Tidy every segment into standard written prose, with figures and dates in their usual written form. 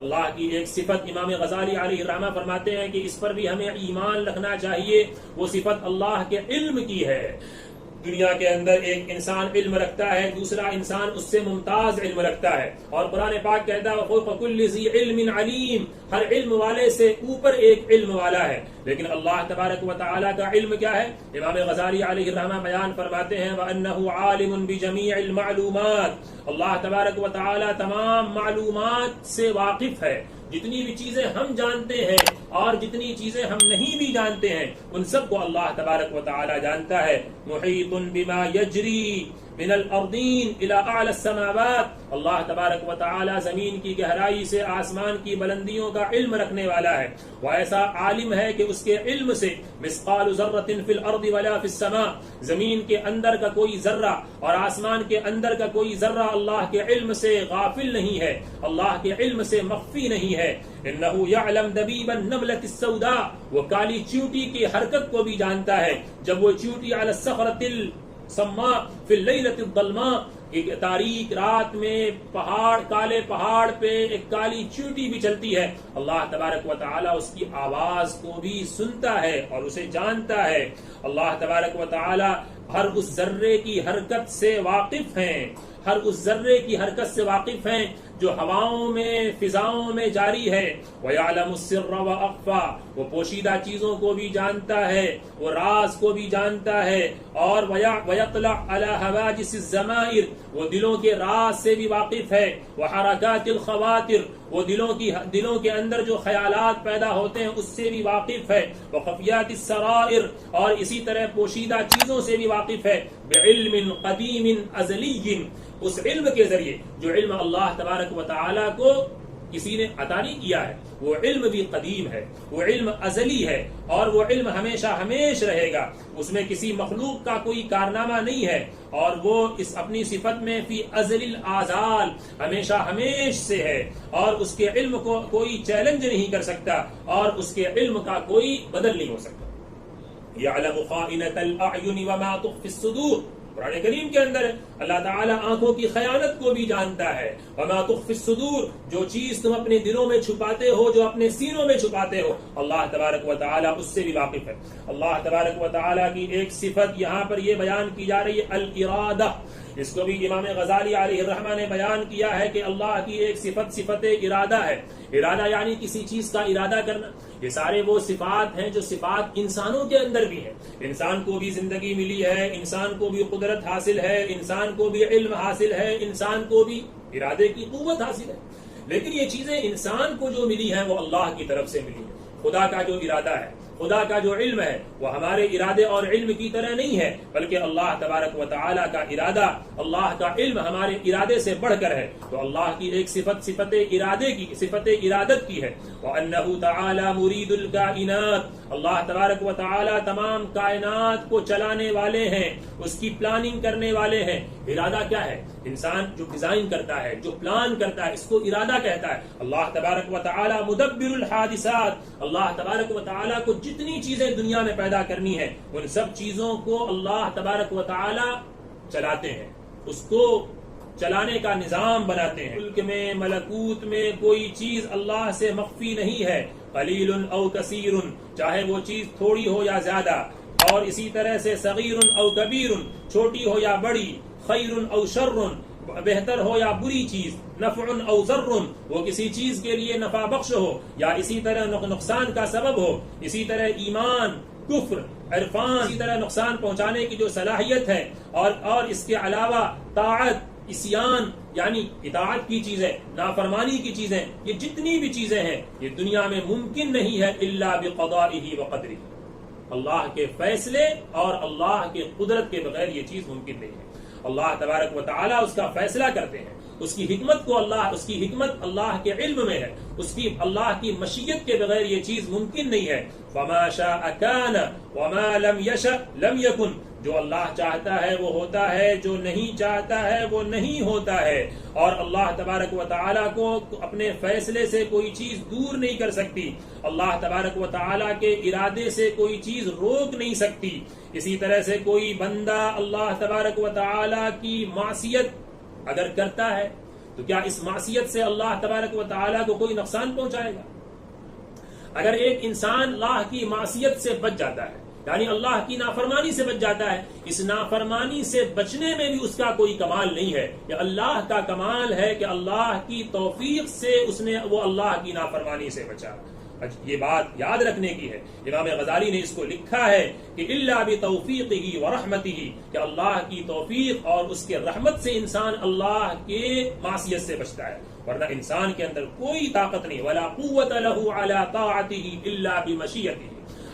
اللہ کی ایک صفت امام غزالی علیہ الرحمہ فرماتے ہیں کہ اس پر بھی ہمیں ایمان رکھنا چاہیے، وہ صفت اللہ کے علم کی ہے۔ دنیا کے اندر ایک انسان علم رکھتا ہے، دوسرا انسان اس سے ممتاز علم رکھتا ہے، اور قرآن پاک کہتا ہے وَفَوْقَ كُلِّ ذِي عِلْمٍ عَلِيمٍ، ہر علم والے سے اوپر ایک علم والا ہے۔ لیکن اللہ تبارک و تعالیٰ کا علم کیا ہے؟ امام غزالی علیہ الرحمہ بیان فرماتے ہیں وَأَنَّهُ عَالِمٌ بِجَمِيعِ الْمَعْلُومَاتِ، اللہ تبارک و تعالیٰ تمام معلومات سے واقف ہے۔ جتنی بھی چیزیں ہم جانتے ہیں اور جتنی چیزیں ہم نہیں بھی جانتے ہیں ان سب کو اللہ تبارک و تعالی جانتا ہے۔ محیط بما یجری من الارضین الى اعلی السماوات، اللہ تبارک و تعالی زمین کی گہرائی سے آسمان کی بلندیوں کا علم رکھنے والا ہے۔ وہ ایسا عالم ہے کہ اس کے علم سے مثقال ذرۃ فی الارض ولا فی السماء، زمین کے اندر کا کوئی ذرہ اور آسمان کے اندر کا کوئی ذرہ اللہ کے علم سے غافل نہیں ہے، اللہ کے علم سے مخفی نہیں ہے۔ انه يعلم دبيب النملة السوداء، وہ کالی چیونٹی کی حرکت کو بھی جانتا ہے۔ جب وہ چیونٹی علی الصخرة الصماء في الليلة الظلماء، ایک تاریک رات میں کالے پہاڑ پہ ایک کالی چیونٹی بھی چلتی ہے، اللہ تبارک و تعالی اس کی آواز کو بھی سنتا ہے اور اسے جانتا ہے۔ اللہ تبارک و تعالی ہر اس ذرے کی حرکت سے واقف ہیں، ہر اس ذرے کی حرکت سے واقف ہیں جو ہواؤں میں فضاؤں میں جاری ہے۔ وَيَعْلَمُ السِّرَّ وَأَخْفَى، وہ پوشیدہ چیزوں کو بھی جانتا ہے، وہ راز کو بھی جانتا ہے۔ اور وَيَطْلَعْ عَلَى حَوَاجِسِ الضَّمَائِرِ، وہ دلوں کے راز سے بھی واقف ہے۔ وَحَرَكَاتِ الْخَوَاطِرِ، وہ دلوں کے اندر جو خیالات پیدا ہوتے ہیں اس سے بھی واقف ہے۔ وَخَفِيَاتِ السَّرَائِرِ، اور اسی طرح پوشیدہ چیزوں سے بھی واقف ہے۔ بِعِلْمٍ قَدِيمٍ أَزَلِيٍّ، اس علم کے ذریعے جو علم اللہ تبارک و تعالی کو کسی نے عطا نہیں کیا ہے، وہ علم بھی قدیم ہے، وہ علم ازلی ہے، اور وہ علم ہمیشہ ہمیش رہے گا۔ اس میں کسی مخلوق کا کوئی کارنامہ نہیں ہے، اور وہ اس اپنی صفت میں فی ازل الازال ہمیشہ ہمیش سے ہے، اور اس کے علم کو کوئی چیلنج نہیں کر سکتا، اور اس کے علم کا کوئی بدل نہیں ہو سکتا۔ یعلم خائنۃ الاعین وما تخفی الصدور، قرآن کریم کے اندر اللہ تعالیٰ آنکھوں کی خیانت کو بھی جانتا ہے۔ وما تخفی الصدور، جو چیز تم اپنے دلوں میں چھپاتے ہو، جو اپنے سینوں میں چھپاتے ہو، اللہ تبارک و تعالیٰ اس سے بھی واقف ہے۔ اللہ تبارک و تعالیٰ کی ایک صفت یہاں پر یہ بیان کی جا رہی ہے الارادہ، اس کو بھی امام غزالی علیہ الرحمہ نے بیان کیا ہے کہ اللہ کی ایک صفت ارادہ ہے۔ ارادہ یعنی کسی چیز کا ارادہ کرنا۔ یہ سارے وہ صفات ہیں جو صفات انسانوں کے اندر بھی ہیں۔ انسان کو بھی زندگی ملی ہے، انسان کو بھی قدرت حاصل ہے، انسان کو بھی علم حاصل ہے، انسان کو بھی ارادے کی قوت حاصل ہے، لیکن یہ چیزیں انسان کو جو ملی ہیں وہ اللہ کی طرف سے ملی ہیں۔ خدا کا جو ارادہ ہے، خدا کا جو علم ہے، وہ ہمارے ارادے اور علم کی طرح نہیں ہے، بلکہ اللہ تبارک و تعالیٰ کا ارادہ، اللہ کا علم ہمارے ارادے سے بڑھ کر ہے۔ تو اللہ کی ایک صفت ارادے کی، صفت ارادت کی ہے۔ وَأَنَّهُ تَعَالَى مُرِيدُ الْكَائِنَاتِ، اللہ تبارک و تعالیٰ تمام کائنات کو چلانے والے ہیں، اس کی پلاننگ کرنے والے ہیں۔ ارادہ کیا ہے؟ انسان جو ڈیزائن کرتا ہے، جو پلان کرتا ہے، اس کو ارادہ کہتا ہے۔ اللہ تبارک و تعالیٰ مدبر الحادثات، اللہ تبارک و تعالیٰ کو جتنی چیزیں دنیا میں پیدا کرنی ہے ان سب چیزوں کو اللہ تبارک و تعالیٰ چلاتے ہیں، اس کو چلانے کا نظام بناتے ہیں۔ ملک میں، ملکوت میں کوئی چیز اللہ سے مخفی نہیں ہے، قلیل او کثیر، چاہے وہ چیز تھوڑی ہو یا زیادہ، اور اسی طرح سے صغیر او کبیر، چھوٹی ہو یا بڑی، خیر او شر، بہتر ہو یا بری چیز، نفع او ضر، وہ کسی چیز کے لیے نفع بخش ہو یا اسی طرح نقصان کا سبب ہو، اسی طرح ایمان، کفر، عرفان، اسی طرح نقصان پہنچانے کی جو صلاحیت ہے، اور اس کے علاوہ طاعت، عصیان یعنی اطاعت کی چیزیں، نافرمانی کی چیزیں، یہ جتنی بھی چیزیں ہیں یہ دنیا میں ممکن نہیں ہے الا بقضائہ وقدرہ، اللہ کے فیصلے اور اللہ کے قدرت کے بغیر یہ چیز ممکن نہیں ہے۔ اللہ تبارک و تعالیٰ اس کا فیصلہ کرتے ہیں، اس کی حکمت اللہ کے علم میں ہے، اللہ کی مشیت کے بغیر یہ چیز ممکن نہیں ہے۔ فما شاء کان وما لم یشأ لم یکن، جو اللہ چاہتا ہے وہ ہوتا ہے، جو نہیں چاہتا ہے وہ نہیں ہوتا ہے، اور اللہ تبارک و تعالیٰ کو اپنے فیصلے سے کوئی چیز دور نہیں کر سکتی، اللہ تبارک و تعالیٰ کے ارادے سے کوئی چیز روک نہیں سکتی۔ اسی طرح سے کوئی بندہ اللہ تبارک و تعالیٰ کی معصیت اگر کرتا ہے تو کیا اس معصیت سے اللہ تبارک و تعالیٰ کو کوئی نقصان پہنچائے گا؟ اگر ایک انسان اللہ کی معصیت سے بچ جاتا ہے، یعنی اللہ کی نافرمانی سے بچ جاتا ہے، اس نافرمانی سے بچنے میں بھی اس کا کوئی کمال نہیں ہے، یہ اللہ کا کمال ہے کہ اللہ کی توفیق سے وہ اللہ کی نافرمانی سے بچا۔ یہ بات یاد رکھنے کی ہے۔ امام غزالی نے اس کو لکھا ہے کہ الا بتوفیقہ ورحمتہ، کہ اللہ کی توفیق اور اس کے رحمت سے انسان اللہ کے معصیت سے بچتا ہے، ورنہ انسان کے اندر کوئی طاقت نہیں۔ ولا قوت له علی طاعتہ الا بمشیتہ،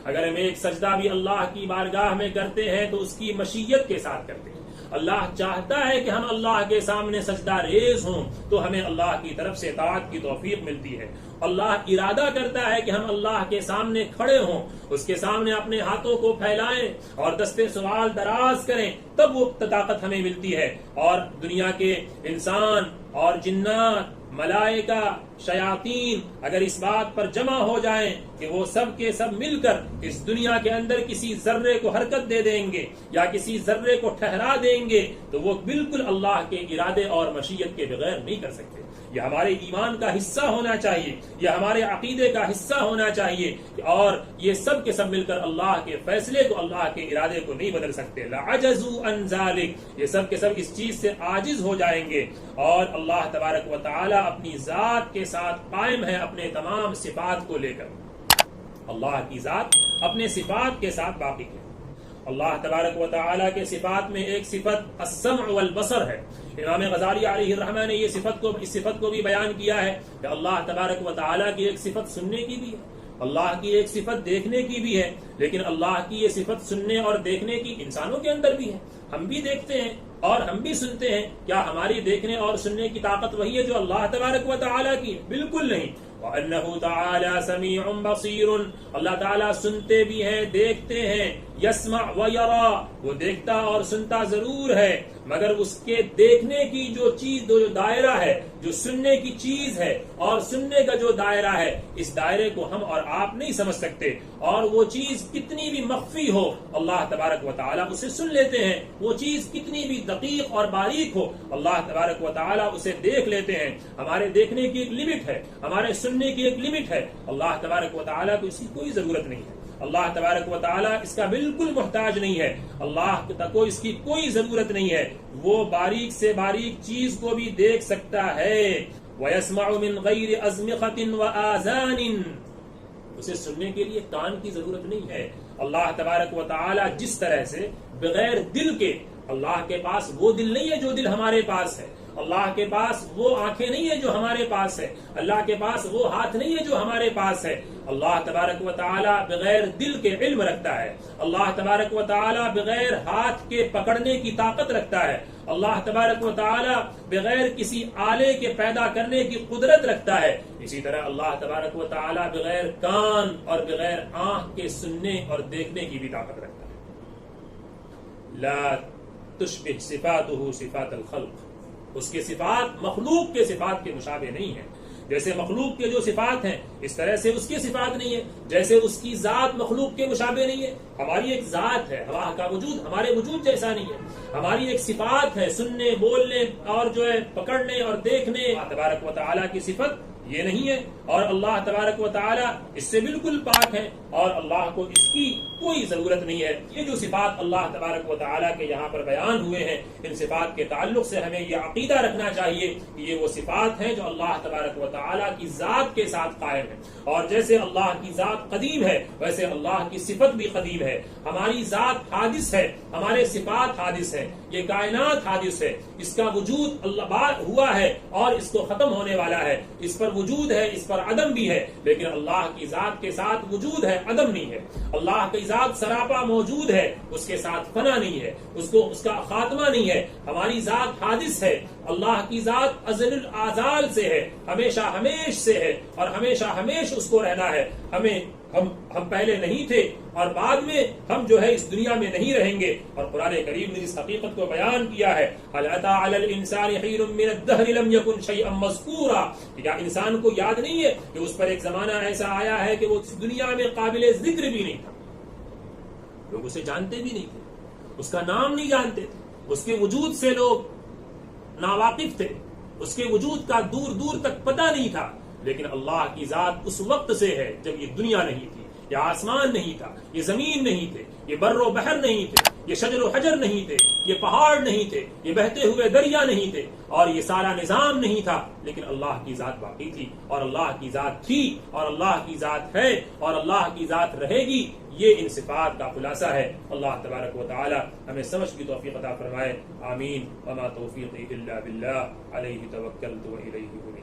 اگر ہم ایک سجدہ بھی اللہ کی بارگاہ میں کرتے ہیں تو اس کی مشیت کے ساتھ کرتے ہیں۔ اللہ چاہتا ہے کہ ہم اللہ کے سامنے سجدہ ریز ہوں تو ہمیں اللہ کی طرف سے طاعت کی توفیق ملتی ہے۔ اللہ ارادہ کرتا ہے کہ ہم اللہ کے سامنے کھڑے ہوں، اس کے سامنے اپنے ہاتھوں کو پھیلائیں اور دستے سوال دراز کریں، تب وہ طاقت ہمیں ملتی ہے۔ اور دنیا کے انسان اور جنات، ملائکہ، شیاطین اگر اس بات پر جمع ہو جائیں کہ وہ سب کے سب مل کر اس دنیا کے اندر کسی ذرے کو حرکت دے دیں گے یا کسی ذرے کو ٹھہرا دیں گے تو وہ بالکل اللہ کے ارادے اور مشیت کے بغیر نہیں کر سکتے۔ یہ ہمارے ایمان کا حصہ ہونا چاہیے، یہ ہمارے عقیدے کا حصہ ہونا چاہیے، اور یہ سب کے سب مل کر اللہ کے فیصلے کو، اللہ کے ارادے کو نہیں بدل سکتے۔ لعجزوا عن ذلک، یہ سب کے سب اس چیز سے عاجز ہو جائیں گے، اور اللہ تبارک و تعالی اپنی ذات کے ساتھ قائم ہے اپنے تمام صفات کو لے کر۔ اللہ کی ذات اپنے صفات کے ساتھ باقی ہے۔ اللہ تبارک و تعالی کے صفات میں ایک صفت السمع والبصر ہے۔ امام غزالی علیہ الرحمہ نے اس صفت کو بھی بیان کیا ہے کہ اللہ تبارک و تعالی کی ایک صفت سننے کی بھی ہے، اللہ کی ایک صفت دیکھنے کی بھی ہے، لیکن اللہ کی یہ صفت سننے اور دیکھنے کی انسانوں کے اندر بھی ہے۔ ہم بھی دیکھتے ہیں اور ہم بھی سنتے ہیں، کیا ہماری دیکھنے اور سننے کی طاقت وہی ہے جو اللہ تبارک و تعالی کی ہے؟ بالکل نہیں۔ وَأَنَّهُ تَعَالَى سَمِيعٌ بَصِيرٌ، اللہ تعالیٰ سنتے بھی ہیں، دیکھتے ہیں۔ یسمع ویرا، وہ دیکھتا اور سنتا ضرور ہے، مگر اس کے دیکھنے کی جو چیز، جو دائرہ ہے، جو سننے کی چیز ہے اور سننے کا جو دائرہ ہے، اس دائرے کو ہم اور آپ نہیں سمجھ سکتے، اور وہ چیز کتنی بھی مخفی ہو اللہ تبارک و تعالیٰ اسے سن لیتے ہیں، وہ چیز کتنی بھی دقیق اور باریک ہو اللہ تبارک و تعالیٰ اسے دیکھ لیتے ہیں۔ ہمارے دیکھنے کی ایک لمٹ ہے، ہمارے سننے کی ایک لمٹ ہے، اللہ تبارک و تعالیٰ کو اس کی کوئی ضرورت نہیں ہے۔ اللہ تبارک و تعالیٰ اس کا بالکل محتاج نہیں ہے، اللہ کو اس کی کوئی ضرورت نہیں ہے، وہ باریک سے باریک چیز کو بھی دیکھ سکتا ہے۔ وَيَسْمَعُ مِنْ غَيْرِ أَزْمِقَةٍ وَآذَانٍ، اسے سننے کے لیے کان کی ضرورت نہیں ہے۔ اللہ تبارک و تعالیٰ جس طرح سے بغیر دل کے، اللہ کے پاس وہ دل نہیں ہے جو دل ہمارے پاس ہے، اللہ کے پاس وہ آنکھیں نہیں ہے جو ہمارے پاس ہے، اللہ کے پاس وہ ہاتھ نہیں ہے جو ہمارے پاس ہے۔ اللہ تبارک و تعالیٰ بغیر دل کے علم رکھتا ہے، اللہ تبارک و تعالیٰ بغیر ہاتھ کے پکڑنے کی طاقت رکھتا ہے، اللہ تبارک و تعالیٰ بغیر کسی آلے کے پیدا کرنے کی قدرت رکھتا ہے۔ اسی طرح اللہ تبارک و تعالیٰ بغیر کان اور بغیر آنکھ کے سننے اور دیکھنے کی بھی طاقت رکھتا ہے۔ لا تشبہ صفاتہ صفات الخلق، اس کے صفات مخلوق کے صفات کے مشابہ نہیں ہیں۔ جیسے مخلوق کے جو صفات ہیں اس طرح سے اس کی صفات نہیں ہے، جیسے اس کی ذات مخلوق کے مشابہ نہیں ہے۔ ہماری ایک ذات ہے، اللہ کا وجود ہمارے وجود جیسا نہیں ہے۔ ہماری ایک صفات ہے، سننے، بولنے اور جو ہے پکڑنے اور دیکھنے، اللہ تبارک و تعالیٰ کی صفت یہ نہیں ہے، اور اللہ تبارک و تعالیٰ اس سے بالکل پاک ہے، اور اللہ کو اس کی کوئی ضرورت نہیں ہے۔ یہ جو صفات اللہ تبارک و تعالیٰ کے یہاں پر بیان ہوئے ہیں، ان صفات کے تعلق سے ہمیں یہ عقیدہ رکھنا چاہیے کہ یہ وہ صفات ہیں جو اللہ تبارک و تعالیٰ کی ذات کے ساتھ قائم ہیں، اور جیسے اللہ کی ذات قدیم ہے ویسے اللہ کی صفت بھی قدیم ہے۔ ہماری ذات حادث ہے، ہمارے صفات حادث ہے، یہ کائنات حادث ہے، اس کا وجود اللہ ہوا ہے اور اس کو ختم ہونے والا ہے، اس پر وجود ہے، اس پر عدم بھی ہے، لیکن اللہ کی ذات کے ساتھ وجود ہے، عدم نہیں ہے۔ اللہ کی ذات سراپا موجود ہے، اس کے ساتھ فنا نہیں ہے، اس کا خاتمہ نہیں ہے۔ ہماری ذات حادث ہے، اللہ کی ذات ازل الازال سے ہے، ہمیشہ ہمیش سے ہے، اور ہمیشہ ہمیش اس کو رہنا ہے۔ ہم پہلے نہیں تھے اور بعد میں ہم جو ہے اس دنیا میں نہیں رہیں گے، اور قرآن کریم نے اس حقیقت کو بیان کیا ہے۔ هل أتى على الإنسان حين من الدهر لم يكن شيئا مذكورا، کیا انسان کو یاد نہیں ہے کہ اس پر ایک زمانہ ایسا آیا ہے کہ وہ اس دنیا میں قابل ذکر بھی نہیں تھا، لوگ اسے جانتے بھی نہیں تھے، اس کا نام نہیں جانتے تھے، اس کے وجود سے لوگ ناواقف تھے، اس کے وجود کا دور دور تک پتہ نہیں تھا، لیکن اللہ کی ذات اس وقت سے ہے جب یہ دنیا نہیں تھی، یہ آسمان نہیں تھا، یہ زمین نہیں تھے، یہ بر و بحر نہیں تھے، یہ شجر و حجر نہیں تھے، یہ پہاڑ نہیں تھے، یہ بہتے ہوئے دریا نہیں تھے، اور یہ سارا نظام نہیں تھا، لیکن اللہ کی ذات باقی تھی، اور اللہ کی ذات تھی، اور اللہ کی ذات ہے، اور اللہ کی ذات رہے گی۔ یہ ان صفات کا خلاصہ ہے۔ اللہ تبارک و تعالی ہمیں سمجھ کی توفیق عطا فرمائے، آمین۔ وما توفیقی الا باللہ، علیہ توکلت و الیہ انیب۔